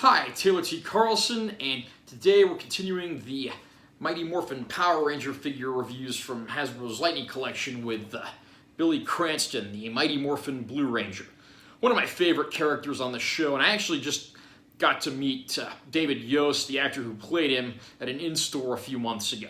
Hi, Taylor T. Carlson, and today we're continuing the Mighty Morphin Power Ranger figure reviews from Hasbro's Lightning Collection with Billy Cranston, the Mighty Morphin Blue Ranger. One of my favorite characters on the show, and I actually just got to meet David Yost, the actor who played him, at an in-store a few months ago.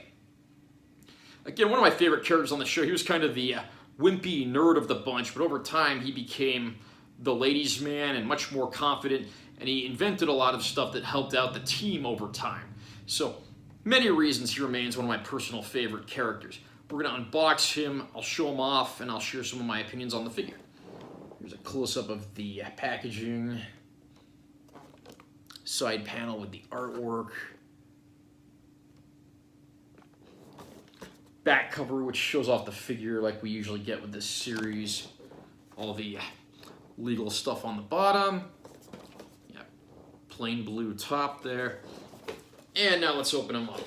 Again, one of my favorite characters on the show. He was kind of the wimpy nerd of the bunch, but over time he became the ladies' man and much more confident, and he invented a lot of stuff that helped out the team over time. So, many reasons he remains one of my personal favorite characters. We're going to unbox him, I'll show him off, and I'll share some of my opinions on the figure. Here's a close-up of the packaging, side panel with the artwork, back cover which shows off the figure like we usually get with this series, all the legal stuff on the bottom, yeah, plain blue top there, and now let's open them up.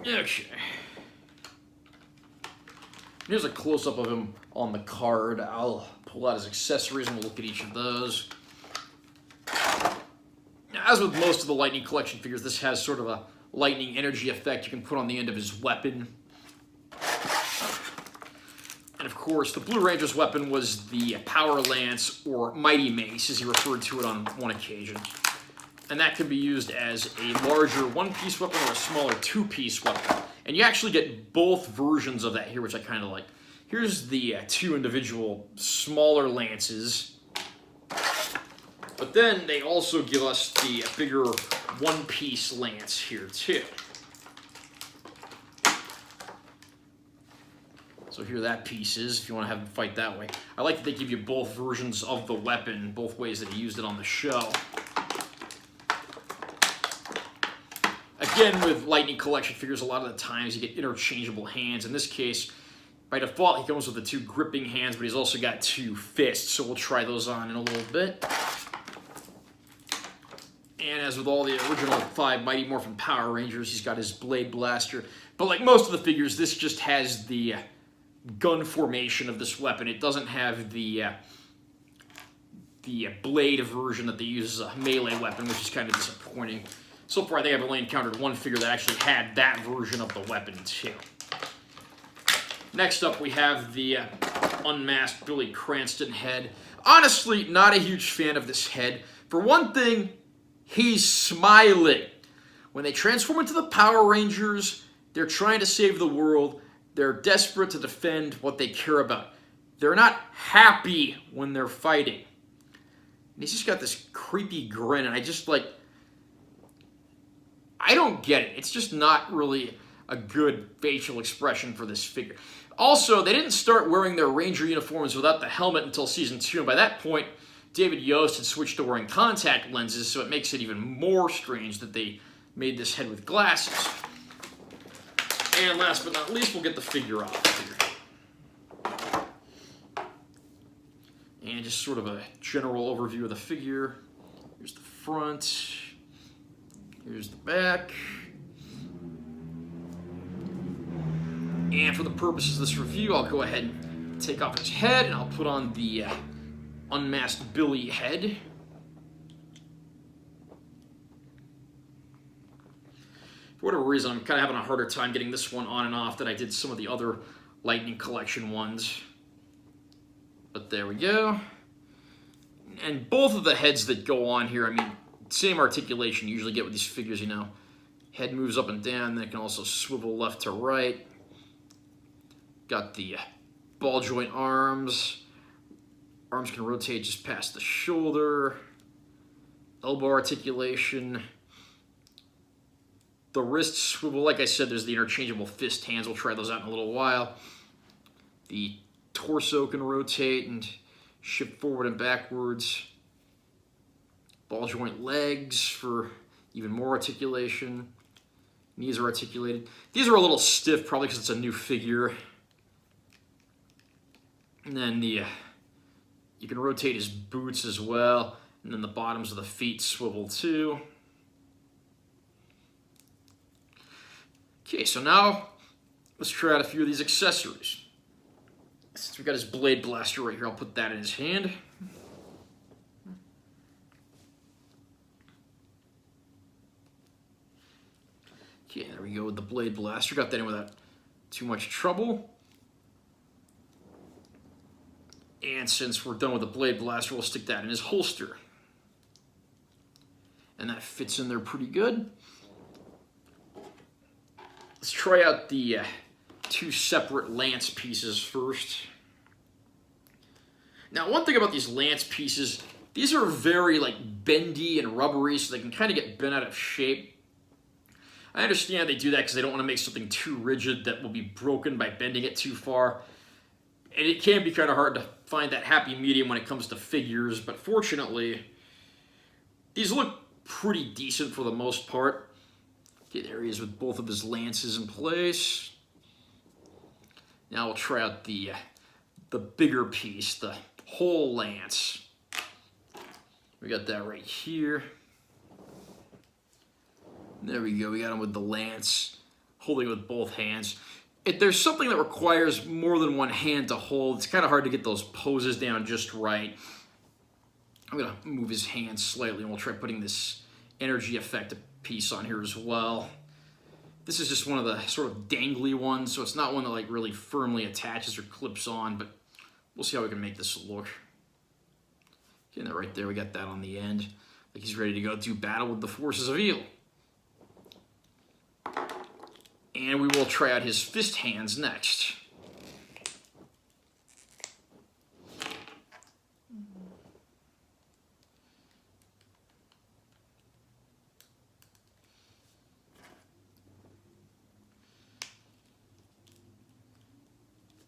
Okay. Here's a close-up of him on the card. I'll pull out his accessories and we'll look at each of those. Now, as with most of the Lightning Collection figures, this has sort of a lightning energy effect you can put on the end of his weapon. And of course, the Blue Ranger's weapon was the Power Lance, or Mighty Mace, as he referred to it on one occasion. And that can be used as a larger one-piece weapon or a smaller two-piece weapon. And you actually get both versions of that here, which I kind of like. Here's the two individual smaller lances. But then they also give us the bigger one-piece lance here, too. So here that piece is, if you want to have them fight that way. I like that they give you both versions of the weapon, both ways that he used it on the show. Again, with Lightning Collection figures, a lot of the times you get interchangeable hands. In this case, by default, he comes with the two gripping hands, but he's also got two fists, so we'll try those on in a little bit. And as with all the original 5 Mighty Morphin Power Rangers, he's got his blade blaster. But like most of the figures, this just has the gun formation of this weapon. It doesn't have the blade version that they use as a melee weapon, which is kind of disappointing. So far, I think I've only encountered one figure that actually had that version of the weapon, too. Next up, we have the unmasked Billy Cranston head. Honestly, not a huge fan of this head. For one thing, he's smiling. When they transform into the Power Rangers, they're trying to save the world. They're desperate to defend what they care about. They're not happy when they're fighting. And he's just got this creepy grin, and I just like... I don't get it. It's just not really a good facial expression for this figure. Also, they didn't start wearing their Ranger uniforms without the helmet until Season 2, and by that point, David Yost had switched to wearing contact lenses, so it makes it even more strange that they made this head with glasses. And last but not least, we'll get the figure off here. And just sort of a general overview of the figure. Here's the front. Here's the back. And for the purposes of this review, I'll go ahead and take off his head, and I'll put on the unmasked Billy head. For whatever reason, I'm kind of having a harder time getting this one on and off than I did some of the other Lightning Collection ones. But there we go. And both of the heads that go on here, I mean, same articulation you usually get with these figures, you know. Head moves up and down, then it can also swivel left to right. Got the ball joint arms. Arms can rotate just past the shoulder. Elbow articulation. The wrists swivel. Like I said, there's the interchangeable fist hands. We'll try those out in a little while. The torso can rotate and shift forward and backwards. Ball joint legs for even more articulation. Knees are articulated. These are a little stiff, probably because it's a new figure. And then you can rotate his boots as well. And then the bottoms of the feet swivel too. Okay, so now let's try out a few of these accessories. Since we got his blade blaster right here, I'll put that in his hand. Okay, there we go with the blade blaster. Got that in without too much trouble. And since we're done with the blade blaster, we'll stick that in his holster. And that fits in there pretty good. Let's try out the two separate lance pieces first. Now, one thing about these lance pieces, these are very like bendy and rubbery, so they can kind of get bent out of shape. I understand they do that because they don't want to make something too rigid that will be broken by bending it too far. And it can be kind of hard to find that happy medium when it comes to figures, but fortunately, these look pretty decent for the most part. Okay, there he is with both of his lances in place. Now we'll try out the bigger piece, the whole lance. We got that right here. There we go, we got him with the lance, holding it with both hands. If there's something that requires more than one hand to hold, it's kind of hard to get those poses down just right. I'm going to move his hand slightly, and we'll try putting this energy effect piece on here as well. This is just one of the sort of dangly ones, so it's not one that like really firmly attaches or clips on, but we'll see how we can make this look. Getting that right there, we got that on the end. Like he's ready to go do battle with the forces of evil. And we will try out his fist hands next.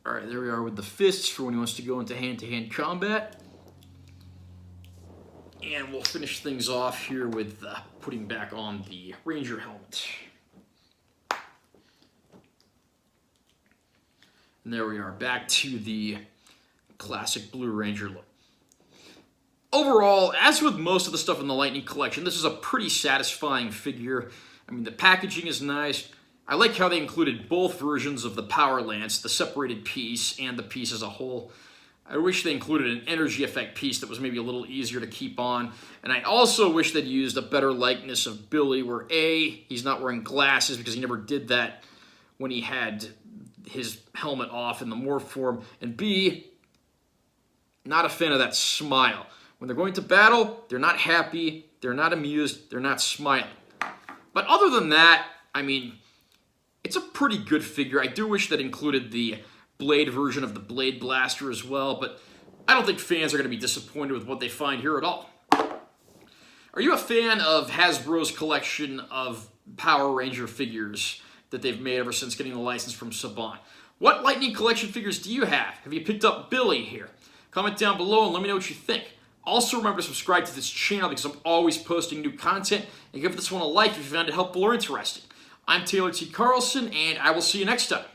All right, there we are with the fists for when he wants to go into hand-to-hand combat. And we'll finish things off here with putting back on the Ranger helmet. And there we are, back to the classic Blue Ranger look. Overall, as with most of the stuff in the Lightning Collection, this is a pretty satisfying figure. I mean, the packaging is nice. I like how they included both versions of the Power Lance, the separated piece and the piece as a whole. I wish they included an energy effect piece that was maybe a little easier to keep on. And I also wish they'd used a better likeness of Billy, where A, he's not wearing glasses because he never did that when he had his helmet off in the morph form, and B, not a fan of that smile. When they're going to battle, they're not happy, they're not amused, they're not smiling. But other than that, I mean, it's a pretty good figure. I do wish that included the blade version of the blade blaster as well, but I don't think fans are going to be disappointed with what they find here at all. Are you a fan of Hasbro's collection of Power Ranger figures that they've made ever since getting the license from Saban? What Lightning Collection figures do you have? Have you picked up Billy here? Comment down below and let me know what you think. Also remember to subscribe to this channel because I'm always posting new content, and give this one a like if you found it helpful or interesting. I'm Taylor T. Carlson, and I will see you next time.